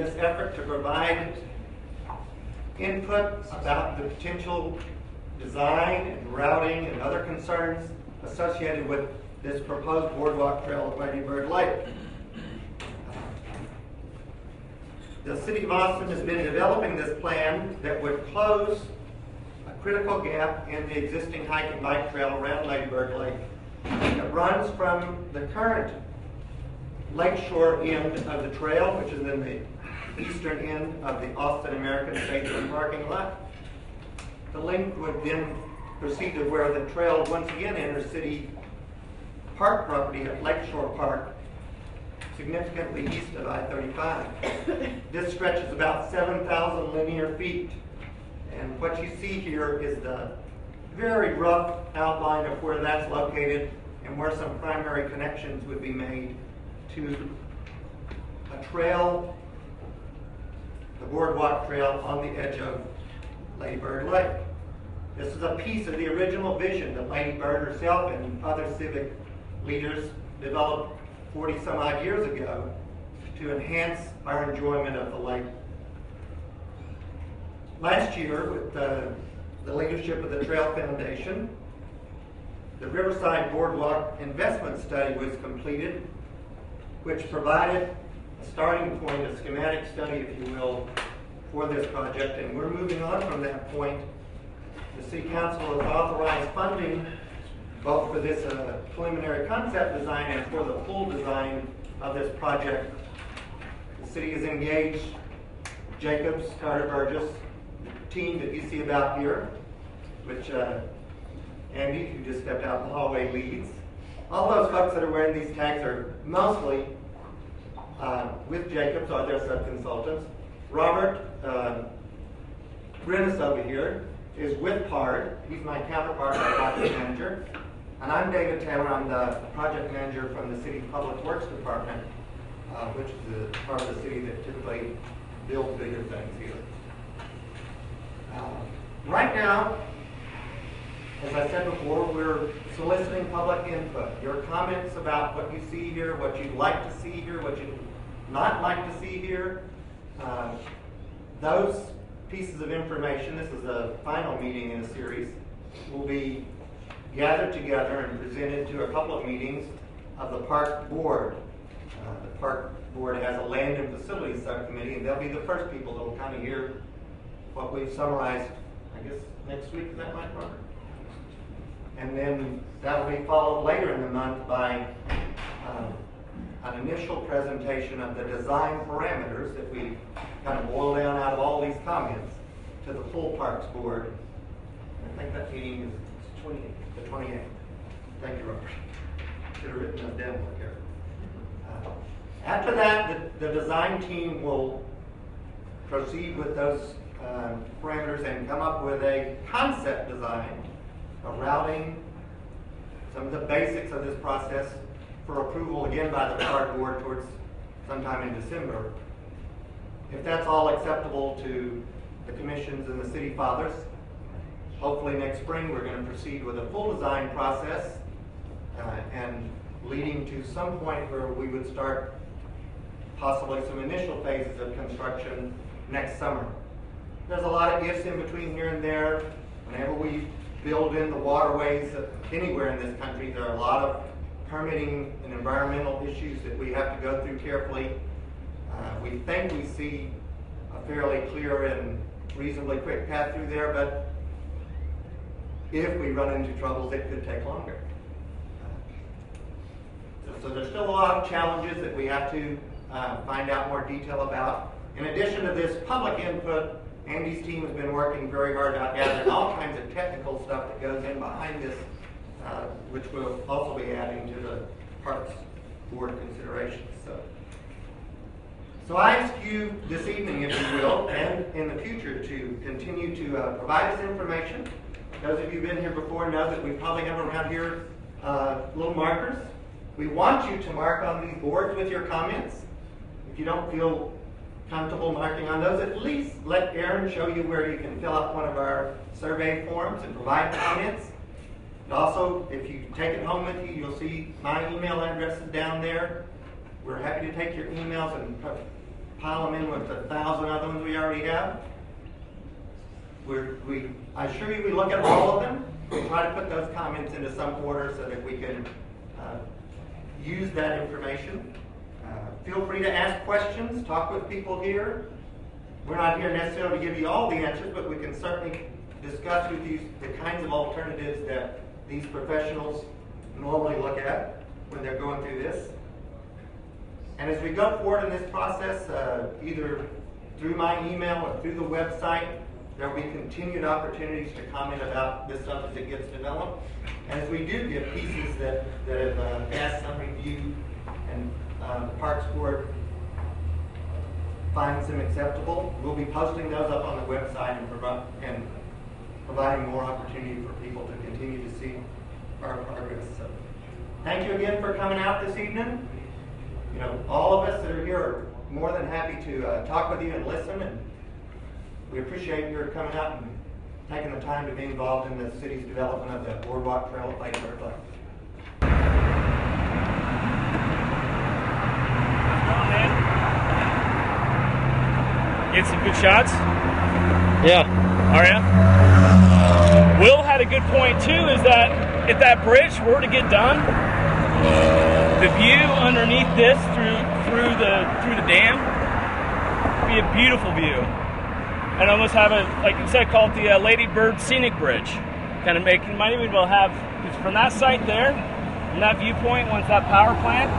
this effort to provide input about the potential design and routing and other concerns associated with this proposed boardwalk trail at Lady Bird Lake. The City of Austin has been developing this plan that would close a critical gap in the existing hike and bike trail around Lady Bird Lake. It runs from the current lakeshore end of the trail, which is in the eastern end of the Austin American Stadium parking lot. The link would then proceed to where the trail once again enters city park property at Lakeshore Park, significantly east of I-35. This stretches about 7,000 linear feet. And what you see here is the very rough outline of where that's located and where some primary connections would be made to a trail, the boardwalk trail on the edge of Lady Bird Lake. This is a piece of the original vision that Lady Bird herself and other civic leaders developed 40 some odd years ago to enhance our enjoyment of the lake. Last year, with the leadership of the Trail Foundation, the Riverside Boardwalk Investment Study was completed, which provided a starting point, a schematic study, if you will, for this project. And we're moving on from that point. The City Council has authorized funding both for this preliminary concept design and for the full design of this project. The city has engaged Jacobs, Carter Burgess, the team that you see about here, which Andy, who just stepped out in the hallway, leads. All those folks that are wearing these tags are mostly with Jacobs, or their sub-consultants. Robert Brennis over here is with PARD. He's my counterpart, my project manager. And I'm David Taylor. I'm the project manager from the City Public Works Department, which is the part of the city that typically builds bigger things here. Right now, as I said before, we're soliciting public input. Your comments about what you see here, what you'd like to see here, what you'd not like to see here. Those pieces of information, this is the final meeting in a series, will be gathered together and presented to a couple of meetings of the Park Board. The Park Board has a land and facilities subcommittee, and they'll be the first people that will kind of hear what we've summarized, I guess, next week. Is that right, Robert? And then that will be followed later in the month by an initial presentation of the design parameters that we kind of boil down out of all these comments to the full Parks Board. I think that meeting is the 28th. Thank you, Robert. Should have written that down more carefully. After that, the design team will proceed with those parameters and come up with a concept design, a routing, some of the basics of this process for approval again by the Park Board towards sometime in December. If that's all acceptable to the commissions and the city fathers, hopefully next spring we're going to proceed with a full design process and leading to some point where we would start possibly some initial phases of construction next summer. There's a lot of ifs in between here and there. Whenever we build in the waterways anywhere in this country, there are a lot of permitting and environmental issues that we have to go through carefully. We think we see a fairly clear and reasonably quick path through there, but if we run into troubles, it could take longer. So there's still a lot of challenges that we have to find out more detail about. In addition to this public input, Andy's team has been working very hard at gathering all kinds of technical stuff that goes in behind this, which we'll also be adding to the Parks Board considerations. So I ask you this evening, if you will, and in the future, to continue to provide us information. Those of you who've been here before know that we probably have around here little markers. We want you to mark on these boards with your comments. If you don't feel comfortable marking on those, at least let Aaron show you where you can fill out one of our survey forms and provide comments. And also, if you take it home with you, you'll see my email address is down there. We're happy to take your emails and pile them in with 1,000 other ones we already have. I assure you we look at all of them. We try to put those comments into some order so that we can use that information. Feel free to ask questions, talk with people here. We're not here necessarily to give you all the answers, but we can certainly discuss with you the kinds of alternatives that these professionals normally look at when they're going through this. And as we go forward in this process, either through my email or through the website, there will be continued opportunities to comment about this stuff as it gets developed. And as we do get pieces that have passed some review and the Parks Board finds them acceptable, we'll be posting those up on the website and providing more opportunity for people to continue to see our progress. So, thank you again for coming out this evening. You know, all of us that are here are more than happy to talk with you and listen, and we appreciate your coming out and taking the time to be involved in the city's development of the Boardwalk Trail at Lake Fairplay. Get some good shots? Yeah. Are ya? Will had a good point too, is that if that bridge were to get done, the view underneath this through the dam would be a beautiful view. And almost have a, like you said, call it the Lady Bird Scenic Bridge. Kind of make, you might even be able to have, from that site there, from that viewpoint, once that power plant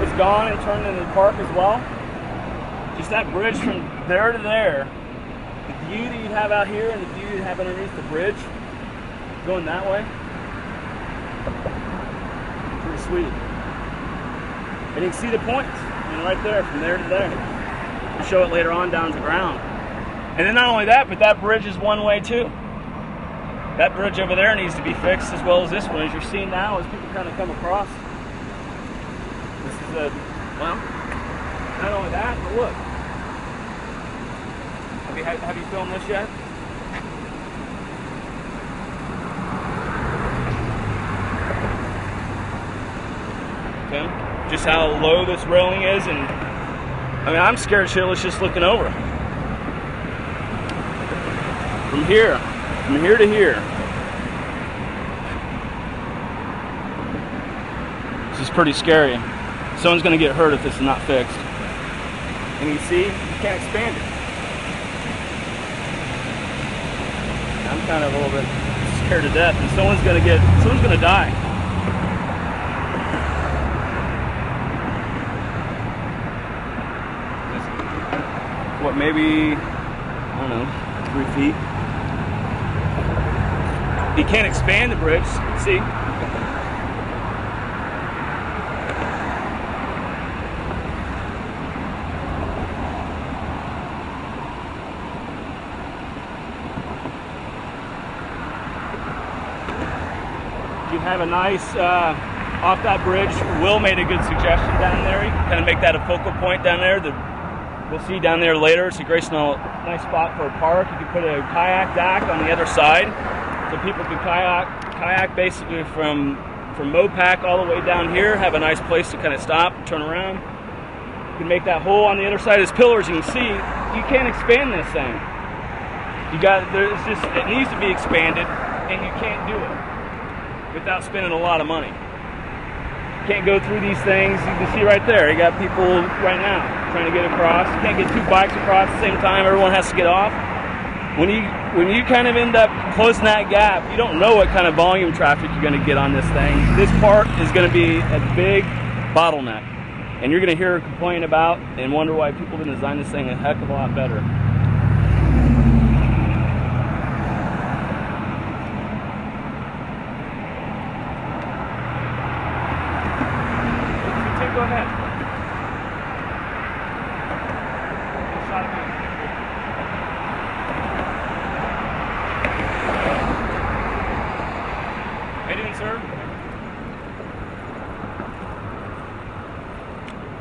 is gone and turned into the park as well, just that bridge from there to there, the view that you'd have out here and the view you'd have underneath the bridge, going that way, pretty sweet. And you can see the points, you know, right there, from there to there. We'll show it later on down to the ground. And then not only that, but that bridge is one way too. That bridge over there needs to be fixed as well as this one, as you're seeing now as people kind of come across. This is a, well, not only that, but look. Have you filmed this yet? Okay. Just how low this railing is, and I mean, I'm scared shitless just looking over. From here to here. This is pretty scary. Someone's going to get hurt if this is not fixed. And you see, you can't expand it. I'm kind of a little bit scared to death, and someone's going to die. What, maybe, I don't know, 3 feet? You can't expand the bridge, see? You have a nice, off that bridge, Will made a good suggestion down there. You can kind of make that a focal point down there. We'll see down there later. It's a great, nice spot for a park. You can put a kayak dock on the other side, so people can kayak basically from Mopac all the way down here. Have a nice place to kind of stop, turn around. You can make that hole on the other side as pillars. You can see you can't expand this thing. It needs to be expanded, and you can't do it without spending a lot of money. You can't go through these things. You can see right there, you got people right now trying to get across. You can't get 2 bikes across at the same time. Everyone has to get off. When you kind of end up closing that gap, you don't know what kind of volume traffic you're going to get on this thing. This part is going to be a big bottleneck, and you're going to hear her complain about and wonder why people didn't design this thing a heck of a lot better. Go ahead. How you doing, sir?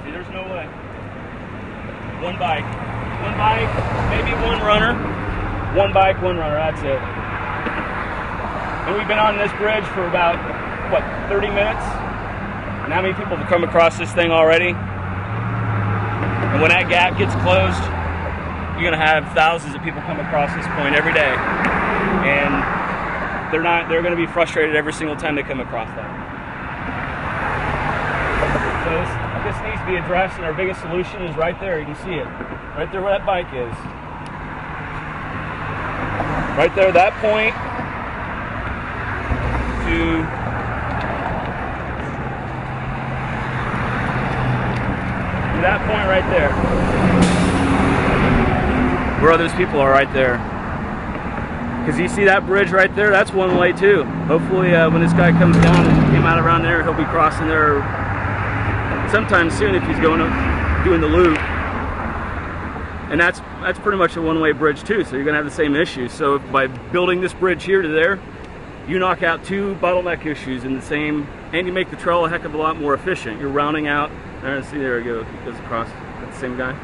See, there's no way. One bike, maybe one runner. One bike, one runner, that's it. And we've been on this bridge for about, what, 30 minutes? And how many people have come across this thing already? And when that gap gets closed, you're gonna have thousands of people come across this point every day. And they're gonna be frustrated every single time they come across that. So this needs to be addressed, and our biggest solution is right there. You can see it. Right there where that bike is. Right there, that point to that point right there. Where those people are right there. Because you see that bridge right there, that's one way too. Hopefully when this guy comes down and came out around there, he'll be crossing there sometime soon if he's going up, doing the loop. And that's pretty much a one-way bridge too, so you're gonna have the same issue. So by building this bridge here to there, you knock out two bottleneck issues in the same, and you make the trail a heck of a lot more efficient. You're rounding out, see there it goes, it goes across, that's the same guy.